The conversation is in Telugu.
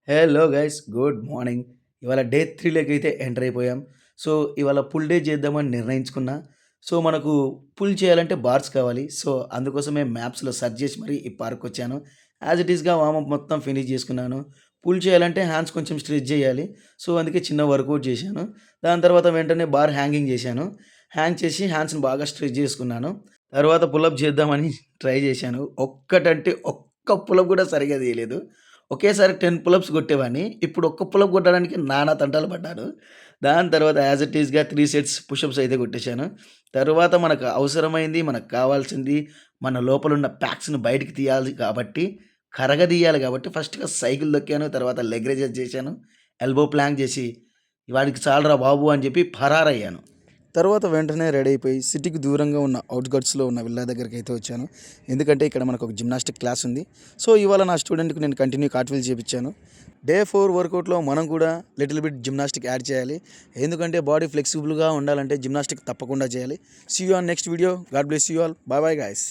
Hello guys good morning. ఇవాళ డే 3లోకి అయితే ఎంటర్ అయిపోయాం. సో, ఇవాళ పుల్ డే చేద్దామని నిర్ణయించుకున్నా. సో, మనకు పుల్ చేయాలంటే బార్స్ కావాలి. సో, అందుకోసమే మ్యాప్స్‌లో సెర్చ్ చేసి మరి ఈ పార్క్‌కొచ్చాను. యాజ్ ఇట్ ఈస్‌గా వార్మప్ మొత్తం ఫినిష్ చేసుకున్నాను. పుల్ చేయాలంటే హ్యాండ్స్ కొంచెం స్ట్రెచ్ చేయాలి. సో, అందుకే చిన్న వర్కౌట్ చేశాను. దాని తర్వాత వెంటనే బార్ హ్యాంగింగ్ చేశాను. హ్యాంగ్ చేసి హ్యాండ్స్‌ని బాగా స్ట్రెచ్ చేసుకున్నాను. తర్వాత పుల్ చేద్దామని ట్రై చేశాను. ఒక్కటంటే ఒక్క పుల్ కూడా సరిగ్గా తీయలేదు. ఒకేసారి 10 కొట్టేవాడిని. ఇప్పుడు ఒక్క కొట్టడానికి నానా తంటాలు పడ్డాను. దాని తర్వాత యాజ్ ఇట్ ఈస్‌గా 3 సెట్స్ పుషప్స్ అయితే కొట్టేశాను. తరువాత మనకు అవసరమైంది, మనకు కావాల్సింది మన లోపలున్న ప్యాక్స్‌ని బయటికి తీయాలి కాబట్టి, కరగదీయాలి కాబట్టి ఫస్ట్‌గా సైకిల్ తొక్కాను. తర్వాత లెగ్ రైజెస్ చేశాను. ఎల్బో ప్లాంక్ చేసి, వాడికి చాలురా బాబు అని చెప్పి పరారయ్యాను. తర్వాత వెంటనే రెడీ అయిపోయి సిటీకి దూరంగా ఉన్న అవుట్‌స్కర్ట్స్‌లో ఉన్న విల్లా దగ్గరికైతే వచ్చాను. ఎందుకంటే ఇక్కడ మనకు ఒక జిమ్నాస్టిక్ క్లాస్ ఉంది. సో, ఇవాళ నా స్టూడెంట్‌కి నేను కంటిన్యూ కార్ట్‌వీల్ చేపిచ్చాను. డే 4 వర్కౌట్‌లో మనం కూడా లిటిల్ బిట్ జిమ్నాస్టిక్ యాడ్ చేయాలి. ఎందుకంటే బాడీ ఫ్లెక్సిబుల్‌గా ఉండాలంటే జిమ్నాస్టిక్ తప్పకుండా చేయాలి. See you on next video. God bless you all. Bye bye guys.